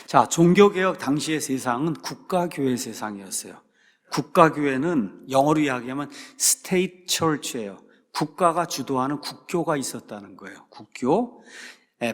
자, 종교개혁 당시의 세상은 국가교회 세상이었어요. 국가교회는 영어로 이야기하면 스테이트 처치예요. 국가가 주도하는 국교가 있었다는 거예요. 국교.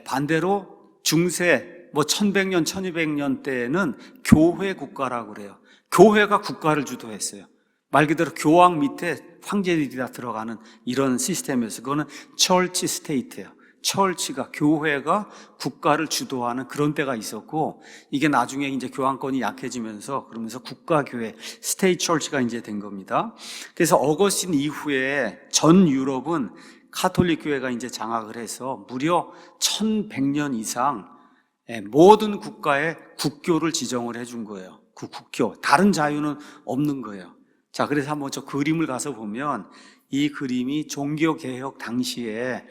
반대로 중세 1100년, 1200년 때에는 교회 국가라고 그래요. 교회가 국가를 주도했어요. 말 그대로 교황 밑에 황제들이 다 들어가는 이런 시스템이었어요. 그거는 처치 스테이트예요. 처치가, 교회가 국가를 주도하는 그런 때가 있었고, 이게 나중에 이제 교황권이 약해지면서 그러면서 국가교회, 스테이트 처치가 이제 된 겁니다. 그래서 어거스틴 이후에 전 유럽은 카톨릭 교회가 이제 장악을 해서 무려 1100년 이상 모든 국가에 국교를 지정을 해준 거예요. 그 국교. 다른 자유는 없는 거예요. 자, 그래서 한번 저 그림을 가서 보면 이 그림이 종교개혁 당시에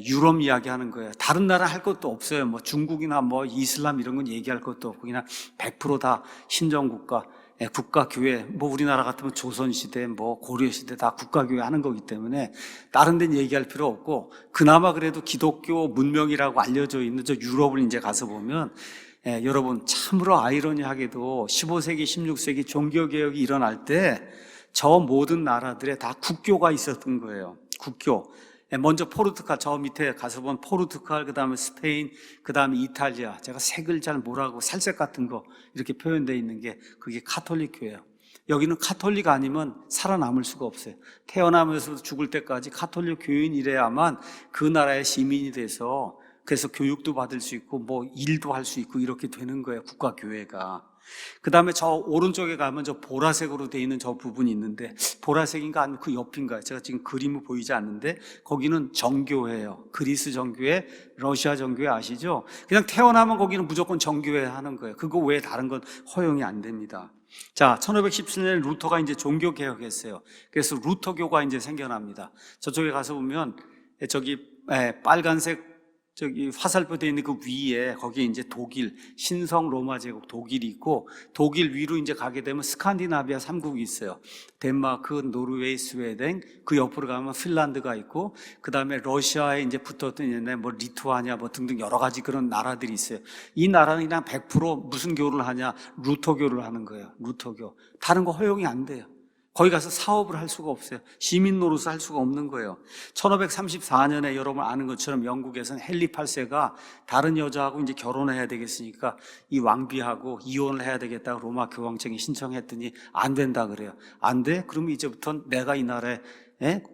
유럽 이야기하는 거예요. 다른 나라 할 것도 없어요. 중국이나 이슬람 이런 건 얘기할 것도 없고 그냥 100% 다 신정국가, 국가교회. 우리나라 같으면 조선시대, 고려시대 다 국가교회 하는 거기 때문에 다른 데는 얘기할 필요 없고, 그나마 그래도 기독교 문명이라고 알려져 있는 저 유럽을 이제 가서 보면 여러분 참으로 아이러니하게도 15세기, 16세기 종교개혁이 일어날 때 저 모든 나라들에 다 국교가 있었던 거예요. 국교. 먼저 포르투갈, 저 밑에 가서 보면 포르투갈, 그 다음에 스페인, 그 다음에 이탈리아. 제가 색을 잘 뭐라고 살색 같은 거 이렇게 표현되어 있는 게 그게 카톨릭 교회예요. 여기는 카톨릭 아니면 살아남을 수가 없어요. 태어나면서 죽을 때까지 카톨릭 교인이래야만 그 나라의 시민이 돼서 그래서 교육도 받을 수 있고 일도 할 수 있고 이렇게 되는 거예요. 국가교회가. 그 다음에 저 오른쪽에 가면 저 보라색으로 되어 있는 저 부분이 있는데, 보라색인가 아니면 그 옆인가요? 제가 지금 그림은 보이지 않는데 거기는 정교회예요. 그리스 정교회, 러시아 정교회 아시죠? 그냥 태어나면 거기는 무조건 정교회 하는 거예요. 그거 외에 다른 건 허용이 안 됩니다. 자, 1517년에 루터가 이제 종교개혁했어요. 그래서 루터교가 이제 생겨납니다. 저쪽에 가서 보면 빨간색 화살표 되어 있는 그 위에 거기에 이제 독일, 신성 로마 제국 독일이 있고, 독일 위로 이제 가게 되면 스칸디나비아 3국이 있어요. 덴마크, 노르웨이, 스웨덴, 그 옆으로 가면 핀란드가 있고, 그 다음에 러시아에 이제 붙었던 옛날 리투아니아 등등 여러 가지 그런 나라들이 있어요. 이 나라는 그냥 100% 무슨 교를 하냐? 루터교를 하는 거예요. 루터교. 다른 거 허용이 안 돼요. 거기 가서 사업을 할 수가 없어요. 시민 노릇을 할 수가 없는 거예요. 1534년에 여러분 아는 것처럼 영국에서는 헨리 8세가 다른 여자하고 이제 결혼해야 되겠으니까 이 왕비하고 이혼을 해야 되겠다고 로마 교황청에 신청했더니 안 된다 그래요. 안 돼? 그러면 이제부터 내가 이 나라의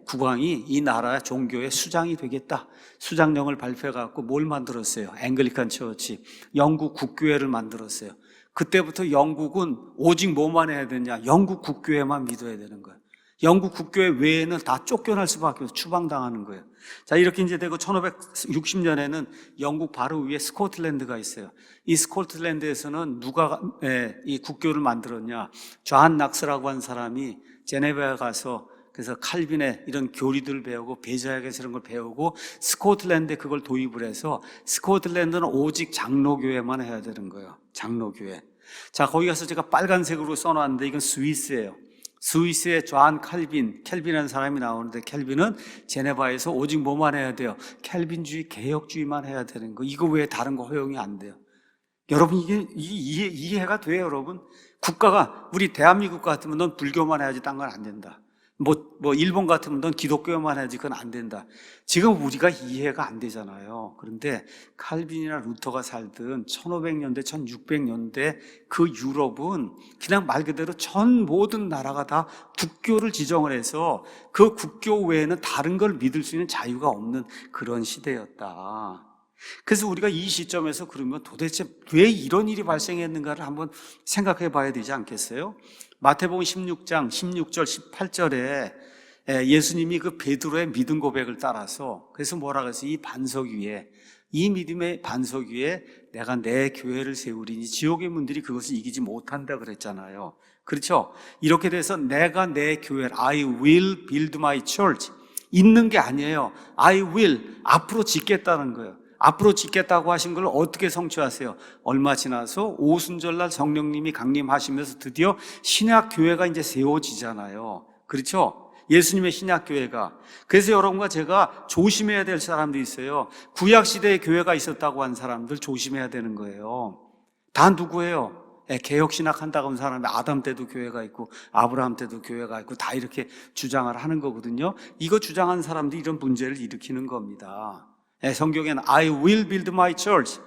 국왕이 이 나라의 종교의 수장이 되겠다. 수장령을 발표해갖고 뭘 만들었어요? 앵글리칸 처치, 영국 국교회를 만들었어요. 그때부터 영국은 오직 뭐만 해야 되냐? 영국 국교회만 믿어야 되는 거예요. 영국 국교회 외에는 다 쫓겨날 수밖에 없어요. 추방당하는 거예요. 자, 이렇게 이제 되고 1560년에는 영국 바로 위에 스코틀랜드가 있어요. 이 스코틀랜드에서는 누가 이 국교를 만들었냐? 존 낙스라고 한 사람이 제네바에 가서 그래서 칼빈의 이런 교리들을 배우고 배자약에서 이런 걸 배우고 스코틀랜드에 그걸 도입을 해서 스코틀랜드는 오직 장로교회만 해야 되는 거예요. 장로교회. 자, 거기 가서 제가 빨간색으로 써놨는데 이건 스위스예요. 스위스의 존 켈빈이라는 사람이 나오는데, 켈빈은 제네바에서 오직 뭐만 해야 돼요? 켈빈주의, 개혁주의만 해야 되는 거. 이거 외에 다른 거 허용이 안 돼요. 여러분 이게 이해가 돼요, 여러분? 국가가 우리 대한민국 같으면 넌 불교만 해야지 딴 건 안 된다. 일본 같으면 넌 기독교만 해야지 그건 안 된다. 지금 우리가 이해가 안 되잖아요. 그런데 칼빈이나 루터가 살던 1500년대, 1600년대 그 유럽은 그냥 말 그대로 전 모든 나라가 다 국교를 지정을 해서 그 국교 외에는 다른 걸 믿을 수 있는 자유가 없는 그런 시대였다. 그래서 우리가 이 시점에서 그러면 도대체 왜 이런 일이 발생했는가를 한번 생각해 봐야 되지 않겠어요? 마태복음 16장 16절 18절에 예수님이 그 베드로의 믿음 고백을 따라서 그래서 뭐라 그랬어요? 이 반석 위에, 이 믿음의 반석 위에 내가 내 교회를 세우리니 지옥의 문들이 그것을 이기지 못한다 그랬잖아요. 그렇죠? 이렇게 돼서 내가 내 교회를 I will build my church, 있는 게 아니에요. I will, 앞으로 짓겠다는 거예요. 앞으로 짓겠다고 하신 걸 어떻게 성취하세요? 얼마 지나서 오순절날 성령님이 강림하시면서 드디어 신약교회가 이제 세워지잖아요. 그렇죠? 예수님의 신약교회가. 그래서 여러분과 제가 조심해야 될 사람도 있어요. 구약시대에 교회가 있었다고 한 사람들 조심해야 되는 거예요. 다 누구예요? 개혁신학 한다고 하는 사람이 아담 때도 교회가 있고 아브라함 때도 교회가 있고 다 이렇게 주장을 하는 거거든요. 이거 주장하는 사람들이 이런 문제를 일으키는 겁니다. 성경에는 I will build my church.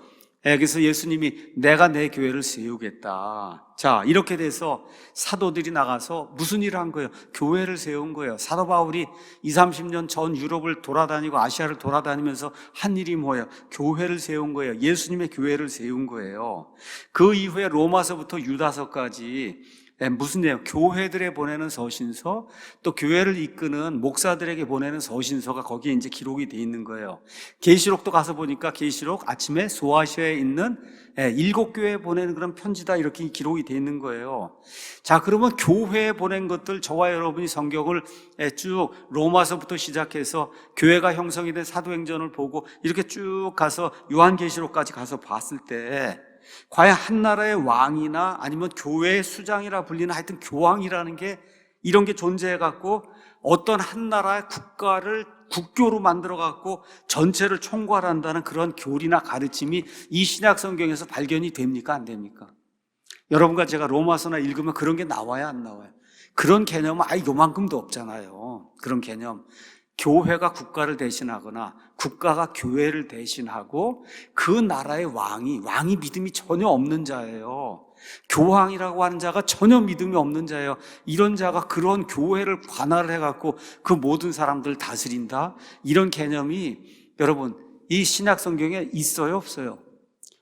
그래서 예수님이 내가 내 교회를 세우겠다. 자, 이렇게 돼서 사도들이 나가서 무슨 일을 한 거예요? 교회를 세운 거예요. 사도 바울이 20, 30년 전 유럽을 돌아다니고 아시아를 돌아다니면서 한 일이 뭐예요? 교회를 세운 거예요. 예수님의 교회를 세운 거예요. 그 이후에 로마서부터 유다서까지 무슨 내용? 교회들에 보내는 서신서, 또 교회를 이끄는 목사들에게 보내는 서신서가 거기에 이제 기록이 돼 있는 거예요. 계시록도 가서 보니까 계시록 아침에 소아시아에 있는 7교회에 보내는 그런 편지다 이렇게 기록이 돼 있는 거예요. 자, 그러면 교회에 보낸 것들 저와 여러분이 성경을 쭉 로마서부터 시작해서 교회가 형성이 된 사도행전을 보고 이렇게 쭉 가서 요한계시록까지 가서 봤을 때 과연 한 나라의 왕이나 아니면 교회의 수장이라 불리는 하여튼 교황이라는 게 이런 게 존재해갖고 어떤 한 나라의 국가를 국교로 만들어갖고 전체를 총괄한다는 그런 교리나 가르침이 이 신약 성경에서 발견이 됩니까? 안 됩니까? 여러분과 제가 로마서나 읽으면 그런 게 나와야 안 나와요? 그런 개념은 아예 요만큼도 없잖아요. 그런 개념. 교회가 국가를 대신하거나 국가가 교회를 대신하고 그 나라의 왕이 믿음이 전혀 없는 자예요. 교황이라고 하는 자가 전혀 믿음이 없는 자예요. 이런 자가 그런 교회를 관할을 해갖고 그 모든 사람들을 다스린다? 이런 개념이 여러분 이 신약 성경에 있어요? 없어요?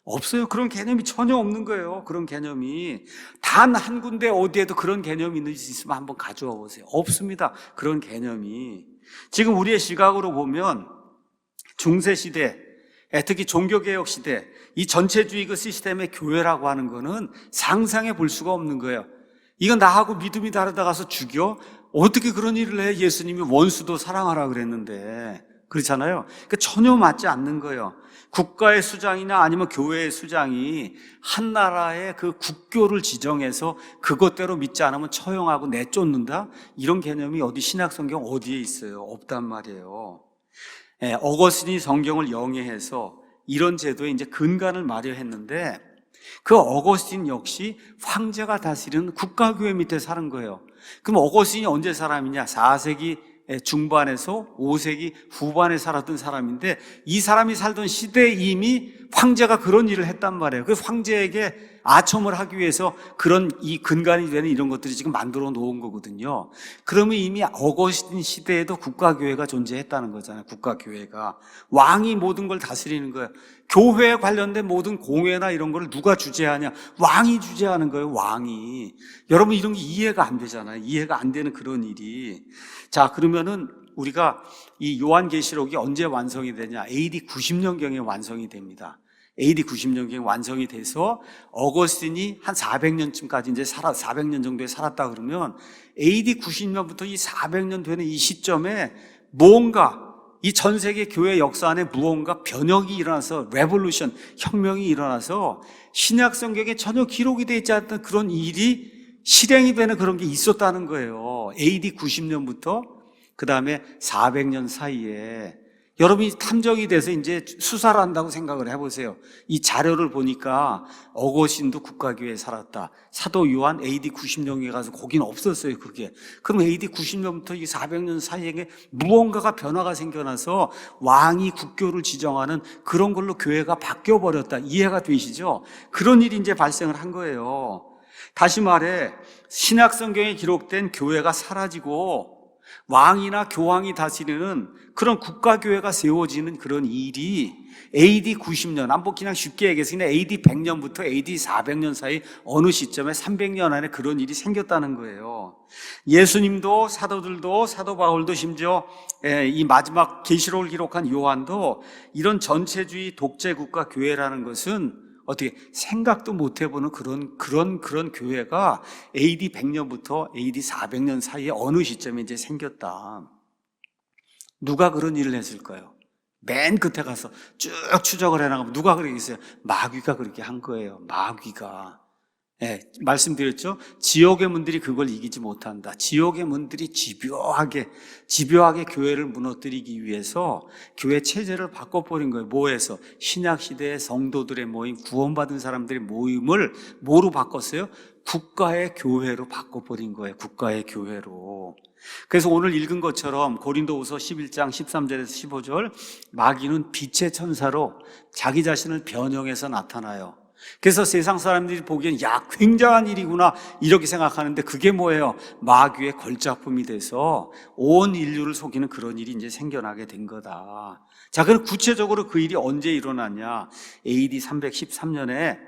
없어요. 그런 개념이 전혀 없는 거예요. 그런 개념이. 단 한 군데 어디에도 그런 개념이 있는지 있으면 한번 가져와 보세요. 없습니다. 그런 개념이. 지금 우리의 시각으로 보면 중세시대, 특히 종교개혁 시대, 이 전체주의 그 시스템의 교회라고 하는 거는 상상해 볼 수가 없는 거예요. 이건 나하고 믿음이 다르다 가서 죽여? 어떻게 그런 일을 해? 예수님이 원수도 사랑하라 그랬는데. 그렇잖아요. 그러니까 전혀 맞지 않는 거예요. 국가의 수장이나 아니면 교회의 수장이 한 나라의 그 국교를 지정해서 그것대로 믿지 않으면 처형하고 내쫓는다? 이런 개념이 어디 신약 성경 어디에 있어요? 없단 말이에요. 어거스틴이 성경을 영해해서 이런 제도에 이제 근간을 마련했는데 그 어거스틴 역시 황제가 다스리는 국가교회 밑에 사는 거예요. 그럼 어거스틴이 언제 사람이냐? 4세기 중반에서 5세기 후반에 살았던 사람인데 이 사람이 살던 시대에 이미 황제가 그런 일을 했단 말이에요. 그 황제에게 아첨을 하기 위해서 그런 이 근간이 되는 이런 것들이 지금 만들어 놓은 거거든요. 그러면 이미 어거스틴 시대에도 국가교회가 존재했다는 거잖아요. 국가교회가. 왕이 모든 걸 다스리는 거예요. 교회에 관련된 모든 공회나 이런 걸 누가 주재하냐? 왕이 주재하는 거예요. 왕이. 여러분 이런 게 이해가 안 되잖아요. 이해가 안 되는 그런 일이. 자, 그러면은 우리가 이 요한계시록이 언제 완성이 되냐? AD 90년경에 완성이 됩니다. AD 90년경에 완성이 돼서 어거스틴이 한 400년쯤까지 이제 400년 정도에 살았다 그러면 AD 90년부터 이 400년 되는 이 시점에 뭔가 이 전 세계 교회 역사 안에 무언가 변혁이 일어나서 레볼루션, 혁명이 일어나서 신약 성경에 전혀 기록이 되어 있지 않던 그런 일이 실행이 되는 그런 게 있었다는 거예요. AD 90년부터 그 다음에 400년 사이에 여러분이 탐정이 돼서 이제 수사를 한다고 생각을 해보세요. 이 자료를 보니까 어거스틴도 국가교회에 살았다. 사도 요한 AD 90년에 가서 거기는 없었어요, 그게. 그럼 AD 90년부터 이 400년 사이에 무언가가 변화가 생겨나서 왕이 국교를 지정하는 그런 걸로 교회가 바뀌어버렸다. 이해가 되시죠? 그런 일이 이제 발생을 한 거예요. 다시 말해, 신약 성경에 기록된 교회가 사라지고 왕이나 교황이 다스리는 그런 국가교회가 세워지는 그런 일이 AD 90년, 한번 그냥 쉽게 얘기해서 그냥 AD 100년부터 AD 400년 사이 어느 시점에 300년 안에 그런 일이 생겼다는 거예요. 예수님도 사도들도 사도 바울도 심지어 이 마지막 계시록을 기록한 요한도 이런 전체주의 독재국가 교회라는 것은 어떻게 생각도 못 해보는 그런 교회가 AD 100년부터 AD 400년 사이에 어느 시점에 이제 생겼다. 누가 그런 일을 했을까요? 맨 끝에 가서 쭉 추적을 해나가면 누가 그렇게 했어요? 마귀가 그렇게 한 거예요. 마귀가. 말씀드렸죠? 지옥의 문들이 그걸 이기지 못한다. 지옥의 문들이 집요하게 교회를 무너뜨리기 위해서 교회 체제를 바꿔버린 거예요. 뭐해서? 신약시대의 성도들의 모임, 구원받은 사람들의 모임을 뭐로 바꿨어요? 국가의 교회로 바꿔버린 거예요. 국가의 교회로. 그래서 오늘 읽은 것처럼 고린도후서 11장 13절에서 15절, 마귀는 빛의 천사로 자기 자신을 변형해서 나타나요. 그래서 세상 사람들이 보기엔 굉장한 일이구나 이렇게 생각하는데, 그게 뭐예요? 마귀의 걸작품이 돼서 온 인류를 속이는 그런 일이 이제 생겨나게 된 거다. 자, 그럼 구체적으로 그 일이 언제 일어났냐? AD 313년에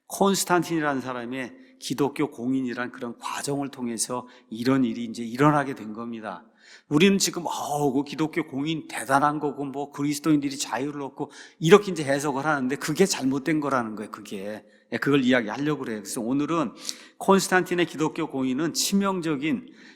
콘스탄틴이라는 사람의 기독교 공인이란 그런 과정을 통해서 이런 일이 이제 일어나게 된 겁니다. 우리는 지금 그 기독교 공인 대단한 거고 뭐 그리스도인들이 자유를 얻고 이렇게 이제 해석을 하는데, 그게 잘못된 거라는 거예요. 그걸 이야기하려고 그래요. 그래서 오늘은 콘스탄틴의 기독교 공인은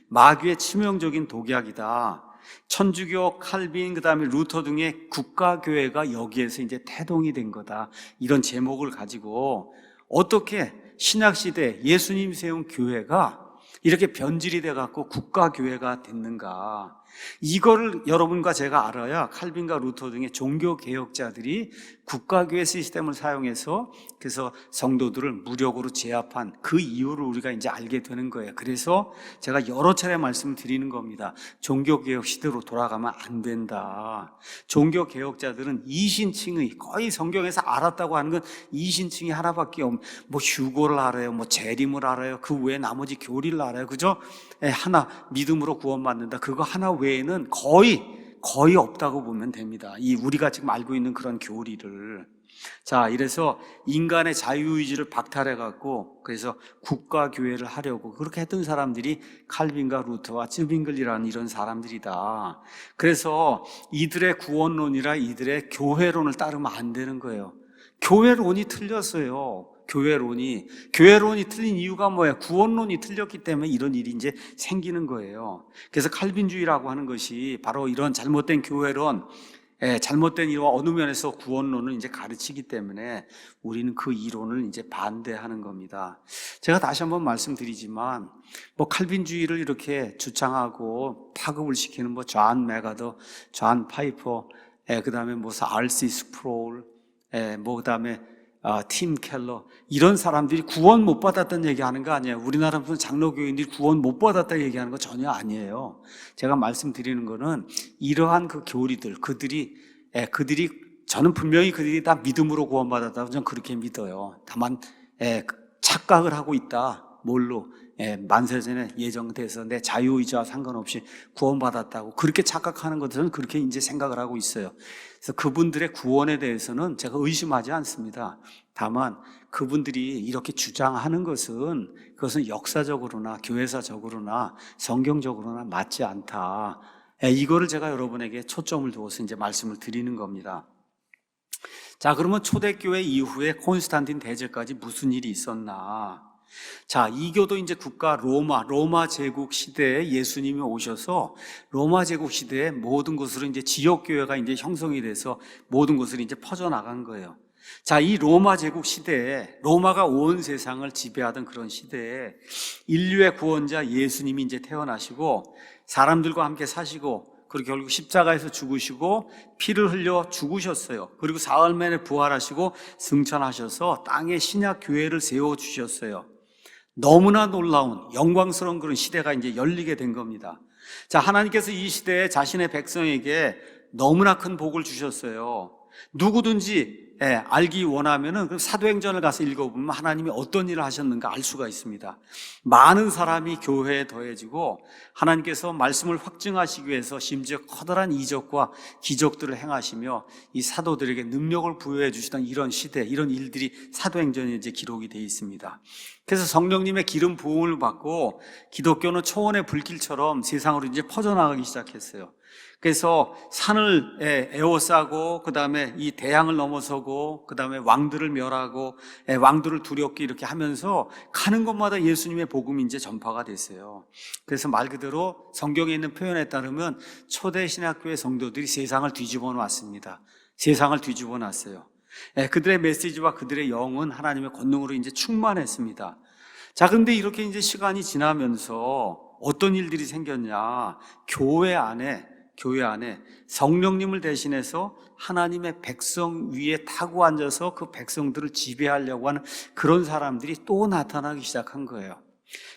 마귀의 치명적인 독약이다. 천주교, 칼빈, 그다음에 루터 등의 국가교회가 여기에서 이제 태동이 된 거다. 이런 제목을 가지고 어떻게 신약시대 예수님 세운 교회가 이렇게 변질이 돼갖고 국가교회가 됐는가, 이거를 여러분과 제가 알아야 칼빈과 루터 등의 종교개혁자들이 국가교회 시스템을 사용해서 그래서 성도들을 무력으로 제압한 그 이유를 우리가 이제 알게 되는 거예요. 그래서 제가 여러 차례 말씀을 드리는 겁니다. 종교개혁 시대로 돌아가면 안 된다. 종교개혁자들은 이신칭의, 거의 성경에서 알았다고 하는 건 이신칭이 하나밖에 없는, 뭐 휴고를 알아요, 뭐 재림을 알아요, 그 외에 나머지 교리를 알아요. 그죠? 하나, 믿음으로 구원받는다. 그거 하나 외에는 거의 없다고 보면 됩니다. 우리가 지금 알고 있는 그런 교리를. 자, 이래서 인간의 자유의지를 박탈해갖고 그래서 국가교회를 하려고 그렇게 했던 사람들이 칼빈과 루터와 쯔빙글이라는 이런 사람들이다. 그래서 이들의 구원론이라 이들의 교회론을 따르면 안 되는 거예요. 교회론이 틀렸어요. 교회론이 틀린 이유가 뭐예요? 구원론이 틀렸기 때문에 이런 일이 이제 생기는 거예요. 그래서 칼빈주의라고 하는 것이 바로 이런 잘못된 교회론, 잘못된 이런 어느 면에서 구원론을 이제 가르치기 때문에 우리는 그 이론을 이제 반대하는 겁니다. 제가 다시 한번 말씀드리지만, 칼빈주의를 이렇게 주창하고 파급을 시키는 존 메가더, 존 파이퍼, 그 다음에 R.C. 스프롤, 그 다음에 팀 켈러, 이런 사람들이 구원 못 받았다는 얘기하는 거 아니에요. 우리나라 무슨 장로교인들이 구원 못 받았다 얘기하는 거 전혀 아니에요. 제가 말씀드리는 거는 이러한 그 교리들, 그들이 저는 분명히 그들이 다 믿음으로 구원받았다고 저는 그렇게 믿어요. 다만 착각을 하고 있다. 뭘로? 만세 전에 예정돼서 내 자유의지와 상관없이 구원받았다고 그렇게 착각하는 것들은 그렇게 이제 생각을 하고 있어요. 그래서 그분들의 구원에 대해서는 제가 의심하지 않습니다. 다만 그분들이 이렇게 주장하는 그것은 역사적으로나 교회사적으로나 성경적으로나 맞지 않다. 이거를 제가 여러분에게 초점을 두어서 이제 말씀을 드리는 겁니다. 자, 그러면 초대교회 이후에 콘스탄틴 대제까지 무슨 일이 있었나? 자, 이 교도 이제 국가 로마 제국 시대에 예수님이 오셔서 로마 제국 시대에 모든 곳으로 이제 지역교회가 이제 형성이 돼서 모든 곳으로 이제 퍼져나간 거예요. 자, 이 로마 제국 시대에, 로마가 온 세상을 지배하던 그런 시대에 인류의 구원자 예수님이 이제 태어나시고 사람들과 함께 사시고, 그리고 결국 십자가에서 죽으시고 피를 흘려 죽으셨어요. 그리고 사흘 만에 부활하시고 승천하셔서 땅에 신약 교회를 세워주셨어요. 너무나 놀라운 영광스러운 그런 시대가 이제 열리게 된 겁니다. 자, 하나님께서 이 시대에 자신의 백성에게 너무나 큰 복을 주셨어요. 누구든지 알기 원하면은 그 사도행전을 가서 읽어보면 하나님이 어떤 일을 하셨는가 알 수가 있습니다. 많은 사람이 교회에 더해지고 하나님께서 말씀을 확증하시기 위해서 심지어 커다란 이적과 기적들을 행하시며 이 사도들에게 능력을 부여해 주시던 이런 시대, 이런 일들이 사도행전에 이제 기록이 되어 있습니다. 그래서 성령님의 기름 부음을 받고 기독교는 초원의 불길처럼 세상으로 이제 퍼져나가기 시작했어요. 그래서 산을 에워싸고, 그 다음에 이 대양을 넘어서고, 그 다음에 왕들을 멸하고, 왕들을 두렵게 이렇게 하면서 가는 곳마다 예수님의 복음이 이제 전파가 됐어요. 그래서 말 그대로 성경에 있는 표현에 따르면 초대 신학교의 성도들이 세상을 뒤집어 놨습니다. 세상을 뒤집어 놨어요. 그들의 메시지와 그들의 영은 하나님의 권능으로 이제 충만했습니다. 자, 근데 이렇게 이제 시간이 지나면서 어떤 일들이 생겼냐? 교회 안에 성령님을 대신해서 하나님의 백성 위에 타고 앉아서 그 백성들을 지배하려고 하는 그런 사람들이 또 나타나기 시작한 거예요.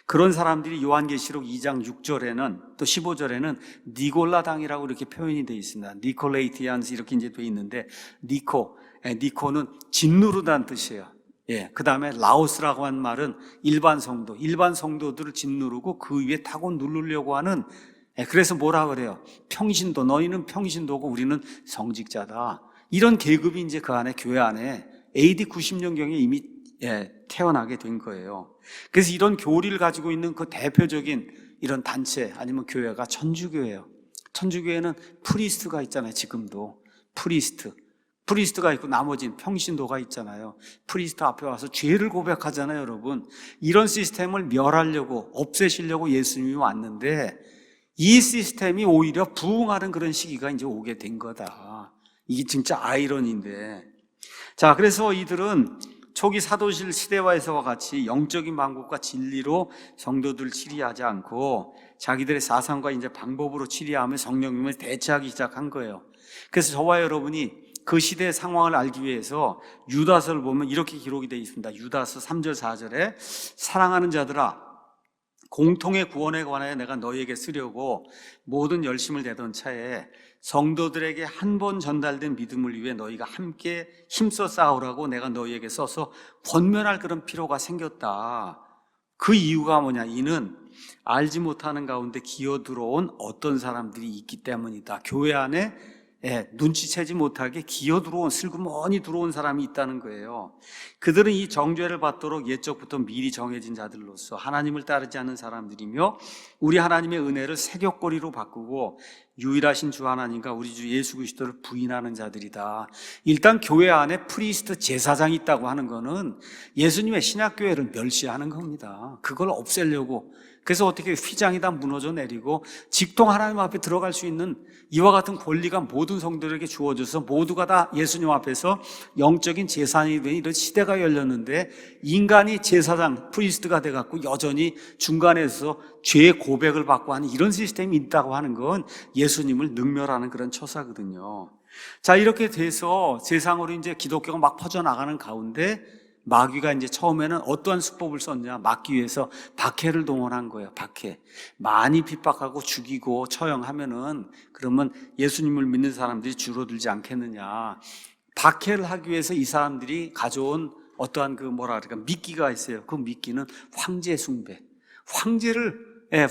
그런 사람들이 요한계시록 2장 6절에는 또 15절에는 니골라당이라고 이렇게 표현이 되어 있습니다. 니콜레이티안스 이렇게 이제 되어 있는데 니코는 짓누르다는 뜻이에요. 그 다음에 라오스라고 한 말은 일반 성도들을 짓누르고 그 위에 타고 누르려고 하는, 그래서 뭐라 그래요? 평신도, 너희는 평신도고 우리는 성직자다. 이런 계급이 이제 그 안에, 교회 안에 AD 90년경에 이미 태어나게 된 거예요. 그래서 이런 교리를 가지고 있는 그 대표적인 이런 단체 아니면 교회가 천주교예요. 천주교회는 프리스트가 있잖아요. 지금도 프리스트가 있고 나머지는 평신도가 있잖아요. 프리스트 앞에 와서 죄를 고백하잖아요, 여러분. 이런 시스템을 멸하려고, 없애시려고 예수님이 왔는데 이 시스템이 오히려 부흥하는 그런 시기가 이제 오게 된 거다. 이게 진짜 아이러니인데. 자, 그래서 이들은 초기 사도실 시대와에서와 같이 영적인 방법과 진리로 성도들을 치리하지 않고 자기들의 사상과 이제 방법으로 치리하며 성령님을 대체하기 시작한 거예요. 그래서 저와 여러분이 그 시대의 상황을 알기 위해서 유다서를 보면 이렇게 기록이 되어 있습니다. 유다서 3절 4절에 사랑하는 자들아, 공통의 구원에 관하여 내가 너희에게 쓰려고 모든 열심을 내던 차에 성도들에게 한 번 전달된 믿음을 위해 너희가 함께 힘써 싸우라고 내가 너희에게 써서 권면할 그런 필요가 생겼다. 그 이유가 뭐냐? 이는 알지 못하는 가운데 기어 들어온 어떤 사람들이 있기 때문이다. 교회 안에 눈치채지 못하게 기어 들어온, 슬그머니 들어온 사람이 있다는 거예요. 그들은 이 정죄를 받도록 옛적부터 미리 정해진 자들로서 하나님을 따르지 않는 사람들이며 우리 하나님의 은혜를 새벽거리로 바꾸고 유일하신 주 하나님과 우리 주 예수 그리스도를 부인하는 자들이다. 일단 교회 안에 프리스트 제사장이 있다고 하는 거는 예수님의 신약교회를 멸시하는 겁니다. 그걸 없애려고. 그래서 어떻게 휘장이 다 무너져 내리고 직통 하나님 앞에 들어갈 수 있는 이와 같은 권리가 모든 성도들에게 주어져서 모두가 다 예수님 앞에서 영적인 제사장이 된 이런 시대가 열렸는데 인간이 제사장, 프리스트가 돼갖고 여전히 중간에서 죄의 고백을 받고 하는 이런 시스템이 있다고 하는 건 예수님을 능멸하는 그런 처사거든요. 자, 이렇게 돼서 세상으로 이제 기독교가 막 퍼져나가는 가운데 마귀가 이제 처음에는 어떠한 수법을 썼냐? 막기 위해서 박해를 동원한 거예요. 박해. 많이 핍박하고 죽이고 처형하면은 그러면 예수님을 믿는 사람들이 줄어들지 않겠느냐? 박해를 하기 위해서 이 사람들이 가져온 어떠한 그 뭐라 그럴까? 미끼가 있어요. 그 미끼는 황제 숭배.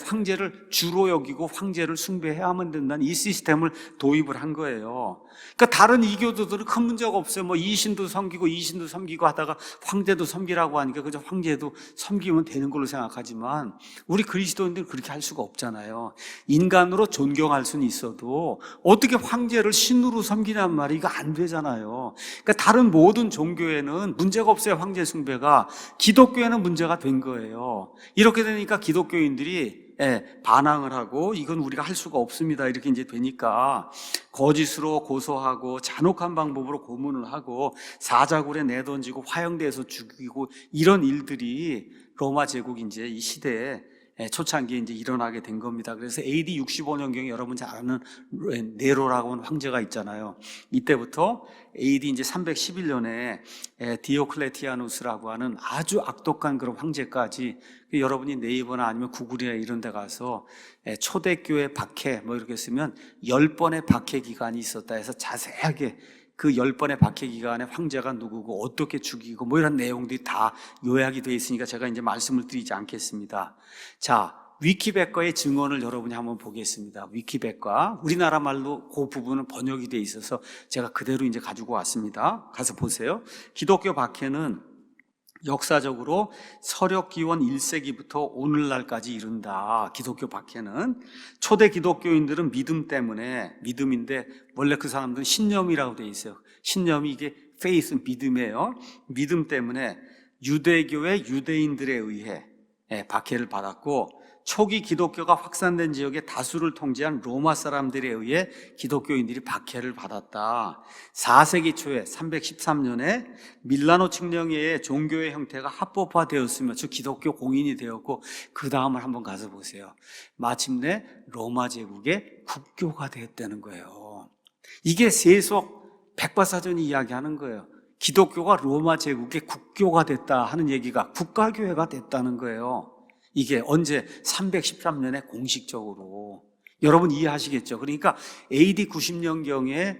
황제를 주로 여기고 황제를 숭배해야만 된다는 이 시스템을 도입을 한 거예요. 그러니까 다른 이교도들은 큰 문제가 없어요. 뭐 이 신도 섬기고 하다가 황제도 섬기라고 하니까 그저 황제도 섬기면 되는 걸로 생각하지만 우리 그리스도인들은 그렇게 할 수가 없잖아요. 인간으로 존경할 수는 있어도 어떻게 황제를 신으로 섬기냔 말이에요. 이거 안 되잖아요. 그러니까 다른 모든 종교에는 문제가 없어요. 황제 숭배가. 기독교에는 문제가 된 거예요. 이렇게 되니까 기독교인들이 반항을 하고 이건 우리가 할 수가 없습니다. 이렇게 이제 되니까 거짓으로 고소하고 잔혹한 방법으로 고문을 하고 사자굴에 내던지고 화형대에서 죽이고 이런 일들이 로마 제국 이제 이 시대에 초창기에 이제 일어나게 된 겁니다. 그래서 AD 65년경에 여러분 잘 아는 네로라고 하는 황제가 있잖아요. 이때부터 AD 이제 311년에 디오클레티아누스라고 하는 아주 악독한 그런 황제까지 여러분이 네이버나 아니면 구글이나 이런 데 가서 초대교회 박해 뭐 이렇게 쓰면 10번의 박해 기간이 있었다 해서 자세하게 그 10번의 박해 기간에 황제가 누구고 어떻게 죽이고 뭐 이런 내용들이 다 요약이 되어 있으니까 제가 이제 말씀을 드리지 않겠습니다. 자, 위키백과의 증언을 여러분이 한번 보겠습니다. 위키백과 우리나라 말로 그 부분은 번역이 되어 있어서 제가 그대로 이제 가지고 왔습니다. 가서 보세요. 기독교 박해는 역사적으로 서력기원 1세기부터 오늘날까지 이른다. 기독교 박해는 초대 기독교인들은 믿음 때문에 믿음인데 원래 그 사람들은 신념이라고 되어 있어요. 신념이 이게 faith, 믿음이에요. 믿음 때문에 유대교의 유대인들에 의해 박해를 받았고 초기 기독교가 확산된 지역의 다수를 통제한 로마 사람들에 의해 기독교인들이 박해를 받았다. 4세기 초에 313년에 밀라노 칙령에 의해 종교의 형태가 합법화되었으며 즉 기독교 공인이 되었고 그 다음을 한번 가서 보세요. 마침내 로마 제국의 국교가 되었다는 거예요. 이게 세속 백과사전이 이야기하는 거예요. 기독교가 로마 제국의 국교가 됐다 하는 얘기가 국가교회가 됐다는 거예요. 이게 언제? 313년에 공식적으로. 여러분 이해하시겠죠? 그러니까 AD 90년경에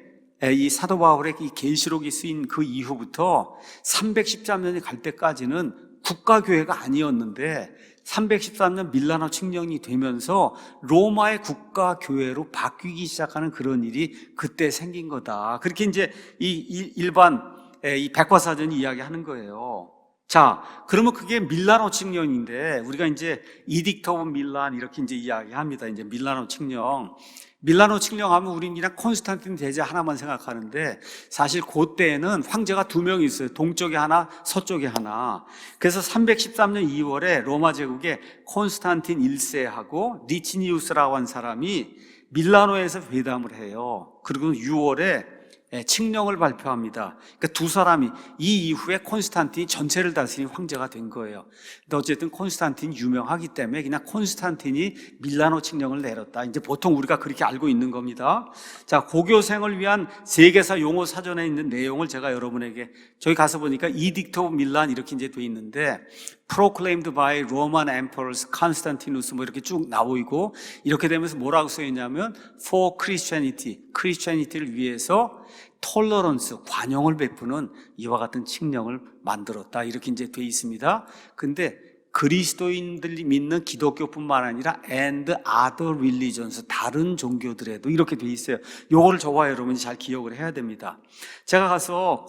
이 사도 바울의 이 계시록이 쓰인 그 이후부터 313년이 갈 때까지는 국가교회가 아니었는데 313년 밀라노 칙령이 되면서 로마의 국가교회로 바뀌기 시작하는 그런 일이 그때 생긴 거다. 그렇게 이제 일반 이 백과사전이 이야기하는 거예요. 자, 그러면 그게 밀라노 칙령인데 우리가 이제 이딕트 오브 밀란 이렇게 이제 이야기합니다. 이제 밀라노 칙령. 밀라노 칙령 하면 우리는 그냥 콘스탄틴 대제 하나만 생각하는데 사실 그때에는 황제가 2명이 있어요. 동쪽에 하나, 서쪽에 하나. 그래서 313년 2월에 로마 제국에 콘스탄틴 1세하고 리치니우스라고 한 사람이 밀라노에서 회담을 해요. 그리고 6월에 칙령을 발표합니다. 그러니까 두 사람이 이 이후에 콘스탄틴이 전체를 다스린 황제가 된 거예요. 근데 어쨌든 콘스탄틴이 유명하기 때문에 그냥 콘스탄틴이 밀라노 칙령을 내렸다. 이제 보통 우리가 그렇게 알고 있는 겁니다. 자, 고교생을 위한 세계사 용어 사전에 있는 내용을 제가 여러분에게 저기 가서 보니까 이딕트 오브 밀란 이렇게 이제 돼 있는데 proclaimed by Roman emperors Constantinus 뭐 이렇게 쭉 나오고 이렇게 되면서 뭐라고 써 있냐면 for Christianity를 위해서 톨러런스, 관용을 베푸는 이와 같은 칙령을 만들었다. 이렇게 이제 돼 있습니다. 근데 그리스도인들이 믿는 기독교뿐만 아니라 and other religions, 다른 종교들에도 이렇게 돼 있어요. 요거를 저와 여러분이 잘 기억을 해야 됩니다. 제가 가서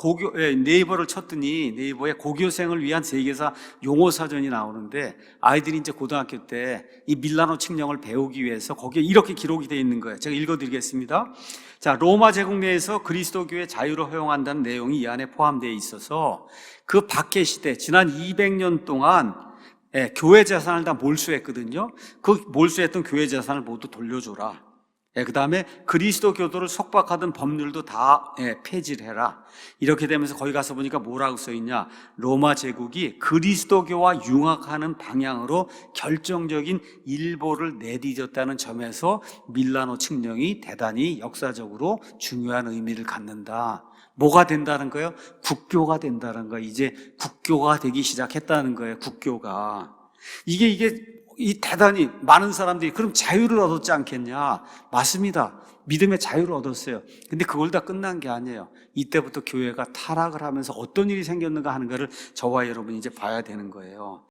네이버를 쳤더니 네이버에 고교생을 위한 세계사 용어사전이 나오는데 아이들이 이제 고등학교 때 이 밀라노 칙령을 배우기 위해서 거기에 이렇게 기록이 돼 있는 거예요. 제가 읽어드리겠습니다. 자, 로마 제국 내에서 그리스도교의 자유를 허용한다는 내용이 이 안에 포함되어 있어서 그 박해 시대 지난 200년 동안 교회 재산을 다 몰수했거든요. 그 몰수했던 교회 재산을 모두 돌려줘라. 그 다음에 그리스도 교도를 속박하던 법률도 다 폐지를 해라. 이렇게 되면서 거기 가서 보니까 뭐라고 써있냐. 로마 제국이 그리스도교와 융합하는 방향으로 결정적인 일보를 내디뎠다는 점에서 밀라노 칙령이 대단히 역사적으로 중요한 의미를 갖는다. 뭐가 된다는 거예요? 국교가 된다는 거예요. 이제 국교가 되기 시작했다는 거예요. 국교가. 이게 대단히 많은 사람들이 그럼 자유를 얻었지 않겠냐? 맞습니다. 믿음의 자유를 얻었어요. 근데 그걸 다 끝난 게 아니에요. 이때부터 교회가 타락을 하면서 어떤 일이 생겼는가 하는 것을 저와 여러분이 이제 봐야 되는 거예요.